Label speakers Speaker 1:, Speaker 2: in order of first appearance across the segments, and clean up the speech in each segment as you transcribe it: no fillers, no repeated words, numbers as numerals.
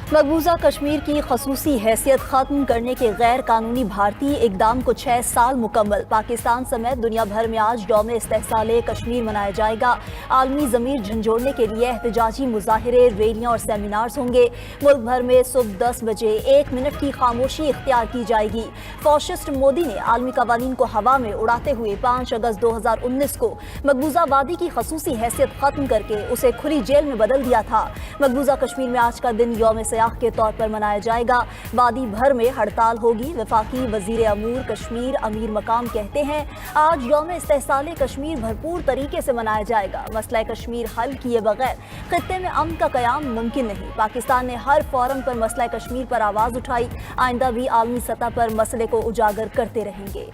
Speaker 1: मकबूजा कश्मीर की खसूसी हैसियत खत्म करने के गैर कानूनी भारतीय इकदाम को 6 साल मुकम्मल। पाकिस्तान समेत दुनिया भर में आज यौम इस्तेहसाल कश्मीर मनाया जाएगा। आलमी ज़मीर झंझोड़ने के लिए एहतजाजी मुजाहिरे, रैलियाँ और सेमिनार्स होंगे। मुल्क भर में सुबह 10 बजे 1 मिनट की खामोशी इख्तियार की जाएगी। फॉशिस्ट मोदी ने आलमी कवानीन को हवा में उड़ाते हुए 5 अगस्त 2019 को मकबूजा वादी की खसूसी हैसियत खत्म करके उसे खुली जेल में बदल दिया था। मकबूजा कश्मीर में आज का दिन यौम सयाह के तौर पर मनाया जाएगा। वादी भर में हड़ताल होगी। वफाकी वजीर अमूर कश्मीर अमीर मकाम कहते हैं आज यौम इस्तेहसाल कश्मीर भरपूर तरीके से मनाया जाएगा। मसला कश्मीर हल किए बगैर खित्ते में अमन का कयाम मुमकिन नहीं। पाकिस्तान ने हर फोरम पर मसला कश्मीर पर आवाज़ उठाई। आइंदा भी आलमी सतह पर मसले को उजागर करते रहेंगे।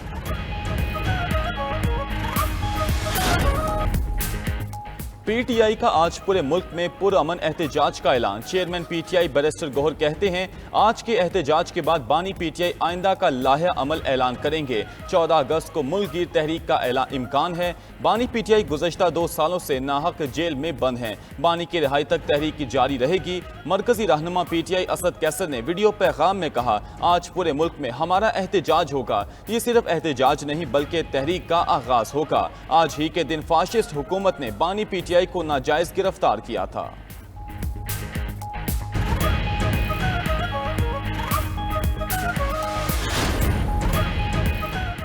Speaker 2: पीटीआई का आज पूरे मुल्क में पुरअमन एहतजाज का ऐलान। चेयरमैन पीटीआई बैरिस्टर गौहर कहते हैं आज के एहतजाज के बाद बानी पीटीआई आइंदा का लाहे अमल ऐलान करेंगे। 14 अगस्त को मुल्क गिर तहरीक का इम्कान है। बानी पीटीआई गुज़श्ता 2 सालों से नाहक जेल में बंद हैं। बानी की रिहाई तक तहरीक जारी रहेगी। मरकजी रहनुमा पीटीआई असद कैसर ने वीडियो पैगाम में कहा आज पूरे मुल्क में हमारा एहतजाज होगा। ये सिर्फ एहतजाज नहीं बल्कि तहरीक का आगाज होगा। आज ही के दिन फाशिस्ट हुकूमत ने बानी पीटीआई को नाजायज गिरफ्तार किया था।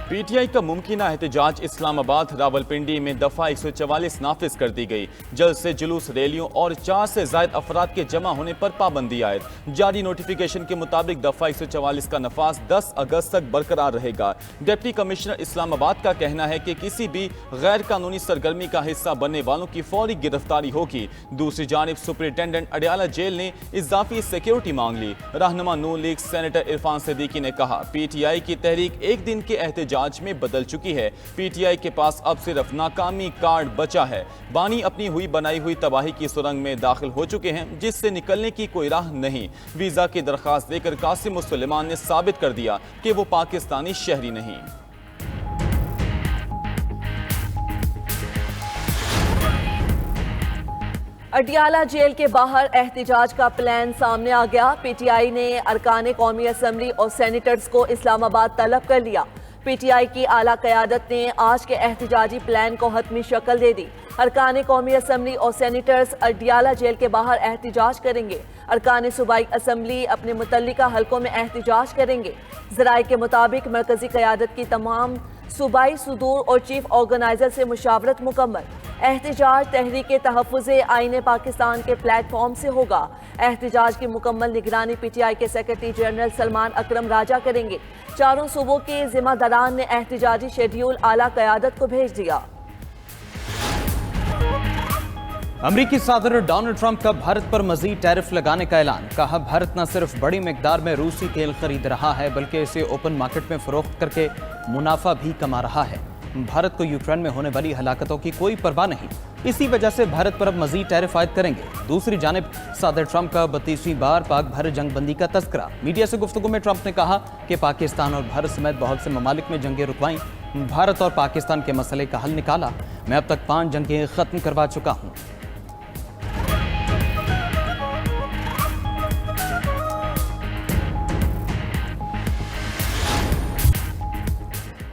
Speaker 2: पीटीआई का मुमकिना एहतजाज इस्लामाबाद रावलपिंडी में दफा 144 नाफिज कर दी गई। जल्द से जुलूस, रैलियों और 4 से ज्यादा अफराद के जमा होने पर पाबंदी आयद। जारी नोटिफिकेशन के मुताबिक दफा 144 का नफाज 10 अगस्त तक बरकरार रहेगा। डिप्टी कमिश्नर इस्लामाबाद का कहना है कि किसी भी गैर कानूनी सरगर्मी का हिस्सा बनने वालों की फौरी गिरफ्तारी होगी। दूसरी जानिब सुपरिटेंडेंट अडियाला जेल ने इजाफी सिक्योरिटी मांग ली। रहनुमा नून लीग सेनेटर इरफान सिद्दीकी ने कहा पीटीआई की तहरीक एक दिन के एहतजाज में बदल चुकी है। पीटीआई के पास अब सिर्फ नाकामी कार्ड बचा है। बानी अपनी हुई बनाई हुई तबाही की सुरंग में दाखिल हो चुके हैं जिससे निकलने की कोई राह नहीं। वीजा की दरखास्त देकर कासिम सुलेमान ने साबित कर दिया कि वो पाकिस्तानी शहरी नहीं।
Speaker 3: अडियाला जेल के बाहर एहतजाज का प्लान सामने आ गया। पीटीआई ने अरकान कौमी असम्बली और सेनेटर्स को इस्लामाबाद तलब कर लिया। पीटीआई की आला क़यादत ने आज के एहतजाजी प्लान को हतमी शक्ल दे दी। अरकान कौमी असम्बली और सेनेटर्स अडियाला जेल के बाहर एहतजाज करेंगे। अरकान सूबाई असम्बली अपने मुतल्लिका हलकों में एहतजाज करेंगे। ज़राए के मुताबिक मरकजी क़यादत की तमाम सूबाई सुदूर और चीफ ऑर्गेनाइजर से मुशावरत मुकम्मल। एहतजाज तहरीक तहफ़्फ़ुज़ आईन पाकिस्तान के प्लेटफॉर्म से होगा। एहतजाज की मुकम्मल निगरानी पीटीआई के सेक्रेटरी जनरल सलमान अकरम राजा करेंगे। चारों सूबों के जिम्मेदारान ने एहतजाजी शेड्यूल आला क़यादत को भेज दिया।
Speaker 4: अमरीकी सदर डोनाल्ड ट्रंप का भारत पर मजीद टैरिफ लगाने का ऐलान। कहा भारत न सिर्फ बड़ी मिकदार में रूसी तेल खरीद रहा है बल्कि इसे ओपन मार्केट में फरोख्त करके मुनाफा भी कमा रहा है। भारत को यूक्रेन में होने वाली हलाकतों की कोई परवाह नहीं, इसी वजह से भारत पर अब मजीद टैरिफ आयद करेंगे। दूसरी जानिब सदर ट्रंप का 32वीं बार पाक भारत जंग बंदी का तस्करा। मीडिया से गुफ्तगू में ट्रंप ने कहा कि पाकिस्तान और भारत समेत बहुत से ममालिक में जंगें रुकवाई, भारत और पाकिस्तान के मसले का हल निकाला। मैं अब तक 5 जंगें खत्म करवा चुका हूँ।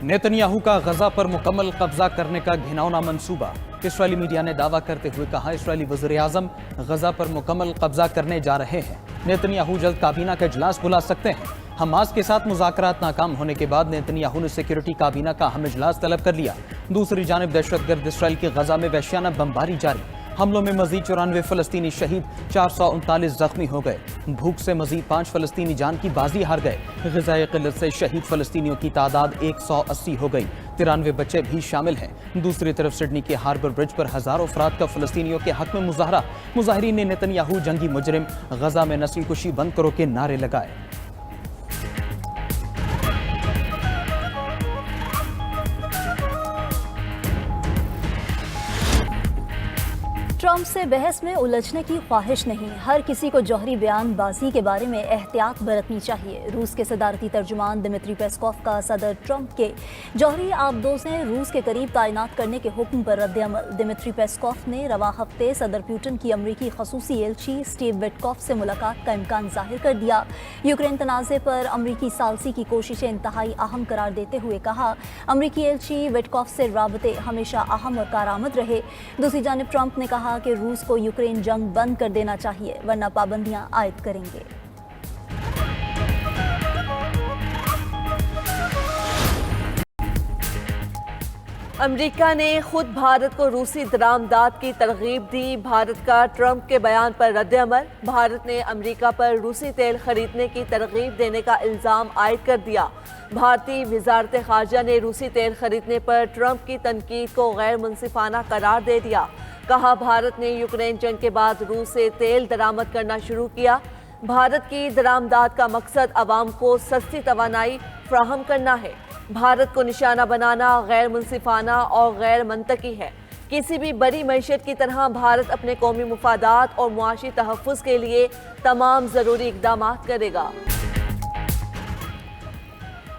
Speaker 4: नेतन्याहू का गजा पर मुकम्मल कब्जा करने का घिनौना मंसूबा। इसराइली मीडिया ने दावा करते हुए कहा इसराइली वज़ीर आज़म गजा पर मुकम्मल कब्जा करने जा रहे हैं। नेतन्याहू जल्द काबीना का इजलास बुला सकते हैं। हमास के साथ मुज़ाकरात नाकाम होने के बाद नेतन्याहू ने सिक्योरिटी काबीना का अहम इजलास तलब कर लिया। दूसरी जानिब दहशतगर्द इसराइल की गजा में वहशियाना बमबारी जारी। हमलों में मजीद 94 फ़लस्तीनी शहीद, 439 जख्मी हो गए। भूख से मजीद 5 फ़लस्तीनी जान की बाजी हार गए। ग़िज़ाई क़िल्लत से शहीद फ़लस्तीनियों की तादाद 180 हो गई। 93 बच्चे भी शामिल हैं। दूसरी तरफ सिडनी के हार्बर ब्रिज पर हज़ारों अफराद का फ़लस्तीनियों के हक में मुजाहरा। मुजाहिरीन ने नेतन्याहू जंगी मुजरिम, गजा में नस्ल कुशी बंद करो के नारे लगाए।
Speaker 1: ट्रंप से बहस में उलझने की ख्वाहिश नहीं, हर किसी को जौहरी बयानबाजी के बारे में एहतियात बरतनी चाहिए। रूस के सदारती तर्जुमान दिमित्री पेस्कोव का सदर ट्रंप के जौहरी आबदों से रूस के करीब तैनात करने के हुक्म पर रद्द-ए-अमल। दिमित्री पेस्कोव ने रवा हफ्ते सदर पुतिन की अमरीकी खसूसी एलची स्टीव विटकॉफ से मुलाकात का इम्कान जाहिर कर दिया। यूक्रेन तनाज़े पर अमरीकी सालसी की कोशिशें इंतहाई अहम करार देते हुए कहा, अमरीकी एलची विटकॉफ से राबते हमेशा अहम और कारआमद रहे। दूसरी जानिब ट्रंप ने कहा कि रूस को यूक्रेन जंग बंद कर देना चाहिए वरना पाबंदियां आयद करेंगे।
Speaker 3: अमेरिका ने खुद भारत को रूसी दरामदाद की तरगीब दी। भारत का ट्रंप के बयान पर रद्द-ए-अमल। भारत ने अमेरिका पर रूसी तेल खरीदने की तरगीब देने का इल्ज़ाम आयद कर दिया। भारतीय वजारत ख़ारजा ने रूसी तेल खरीदने पर ट्रंप की तनकीद को गैर मुनसिफाना करार दे दिया। कहा, भारत ने यूक्रेन जंग के बाद रूस से तेल दरामद करना शुरू किया। भारत की दरामदाद का मकसद अवाम को सस्ती तवानाई फ्राहम करना है। भारत को निशाना बनाना गैर मुनसिफाना और गैर मंतकी है। किसी भी बड़ी मईशत की तरह भारत अपने कौमी मुफादात और मुआशी तहफ़्फ़ुज़ के लिए तमाम ज़रूरी इक़दाम करेगा।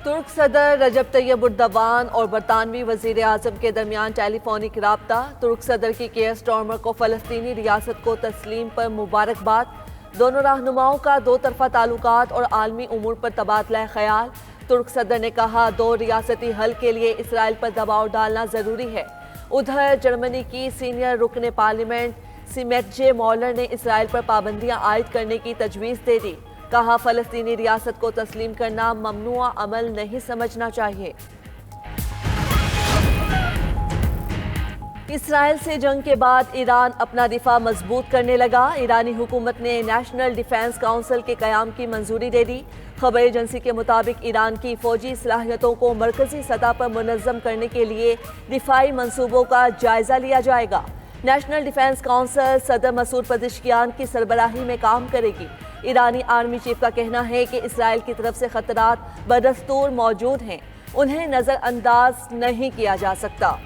Speaker 3: तुर्क सदर रजब तैयब उर्दवान और बरतानवी वज़ीर आज़म के दरमियान टेलीफोनिक राब्ता। तुर्क सदर की केयर स्टार्मर को फ़लस्तीनी रियासत को तस्लीम पर मुबारकबाद। दोनों रहनुमाओं का दो तरफ़ा ताल्लुकात और आलमी उमूर पर तबादला ख़याल। तुर्क सदर ने कहा, दो रियासती हल के लिए इसराइल पर दबाव डालना ज़रूरी है। उधर जर्मनी की सीनियर रुकन पार्लियामेंट सिमेटजे मॉलर ने इसराइल पर पाबंदियाँ आयद करने की तजवीज़ दे दी। कहा, फ़लस्तीनी रियासत को तस्लीम करना ममनुआ अमल नहीं समझना चाहिए। इसराइल से जंग के बाद ईरान अपना दिफा मजबूत करने लगा। ईरानी हुकूमत ने नेशनल डिफेंस काउंसिल के क़याम की मंजूरी दे दी। खबर एजेंसी के मुताबिक ईरान की फ़ौजी सलाहियतों को मरकज़ी सतह पर मुनज़्ज़म करने के लिए दिफाई मंसूबों का जायज़ा लिया जाएगा। नेशनल डिफेंस काउंसिल सदर मसूद पेज़ेश्कियान की सरबराही में काम करेगी। ईरानी आर्मी चीफ का कहना है कि इसराइल की तरफ से खतरात बदस्तूर मौजूद हैं, उन्हें नज़रअंदाज नहीं किया जा सकता।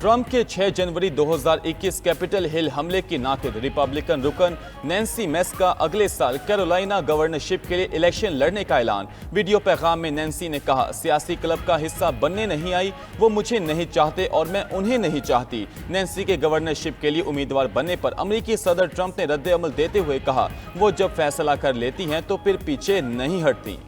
Speaker 2: ट्रंप के 6 जनवरी 2021 कैपिटल हिल हमले की नाक़िद रिपब्लिकन रुकन नैन्सी मेस का अगले साल कैरोलिना गवर्नरशिप के लिए इलेक्शन लड़ने का ऐलान। वीडियो पैगाम में नैन्सी ने कहा, सियासी क्लब का हिस्सा बनने नहीं आई, वो मुझे नहीं चाहते और मैं उन्हें नहीं चाहती। नैन्सी के गवर्नरशिप के लिए उम्मीदवार बनने पर अमेरिकी सदर ट्रंप ने रद्द-ए-अमल देते हुए कहा, वो जब फैसला कर लेती हैं तो फिर पीछे नहीं हटती।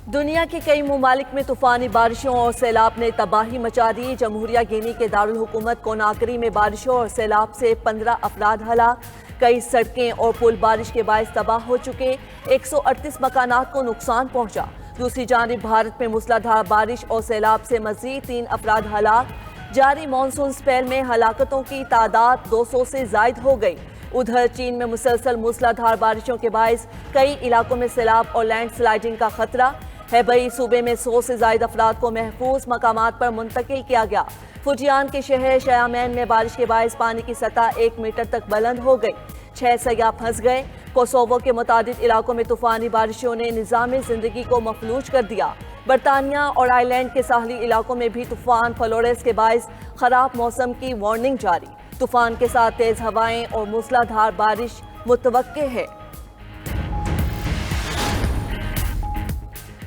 Speaker 3: दुनिया के कई ममालिक में तूफ़ानी बारिशों और सैलाब ने तबाही मचा दी। जमहूरिया गिनी के दारुल हुकूमत कोनाक्री में बारिशों और सैलाब से 15 अफराद हलाक। कई सड़कें और पुल बारिश के बायस तबाह हो चुके। 138 मकानात को नुकसान पहुंचा। दूसरी जानिब भारत में मूसलाधार बारिश और सैलाब से मज़ीद 3 अफराद हलाक। जारी मानसून स्पेल में हलाकतों की तादाद 200 से ज़ायद हो गई। उधर चीन में मुसलसल मूसलाधार बारिशों के बायस कई इलाकों में सैलाब और लैंड स्लाइडिंग का खतरा है। बई सूबे में 100 से ज़ायद अफराद को महफूज मकामात पर मुंतकिल किया गया। फुजियान के शहर शयामैन में बारिश के बायस पानी की सतह 1 मीटर तक बुलंद हो गई। 6 सयाह फंस गए। कोसोवो के मुतादिद इलाकों में तूफ़ानी बारिशों ने निज़ाम ज़िंदगी को मफलूज कर दिया। बरतानिया और आयरलैंड के साहली इलाकों में भी तूफ़ान फ्लोरेंस के बायस ख़राब मौसम की वार्निंग जारी। तूफ़ान के साथ तेज़ हवाएं और मूसलाधार बारिश मुतवक्के है।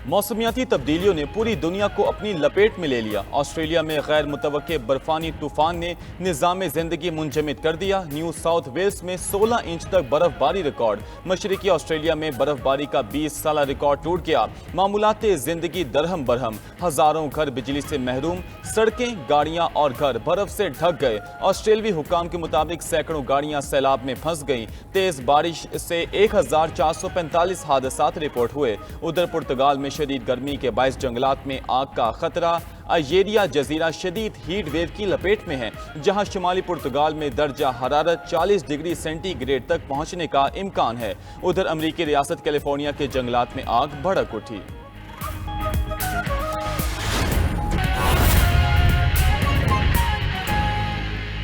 Speaker 2: मौसमियाती तब्दीलियों ने पूरी दुनिया को अपनी लपेट में ले लिया। ऑस्ट्रेलिया में गैर मुतवक्के बर्फानी तूफान ने निज़ाम ज़िंदगी मुंजमद कर दिया। न्यू साउथ वेल्स में 16 इंच तक बर्फबारी रिकॉर्ड। मशरकी ऑस्ट्रेलिया में बर्फबारी का 20 साला रिकॉर्ड टूट गया। मामूलात ज़िंदगी दरहम बरहम। हज़ारों घर बिजली से महरूम। सड़कें, गाड़ियाँ और घर बर्फ से ढक गए। ऑस्ट्रेलवी हुकाम के मुताबिक सैकड़ों गाड़ियाँ सैलाब में फंस गईं। तेज़ बारिश से 1445 हादसात रिपोर्ट हुए। उधर पुर्तगाल में शदीद गर्मी के बायस जंगलात में आग का खतरा। अयेरिया जजीरा शदीद हीट वेव की लपेट में है, जहां शुमाली पुर्तगाल में दर्जा हरारत 40 डिग्री सेंटीग्रेड तक पहुंचने का इम्कान है। उधर अमरीकी रियासत कैलिफोर्निया के जंगलात में आग भड़क उठी।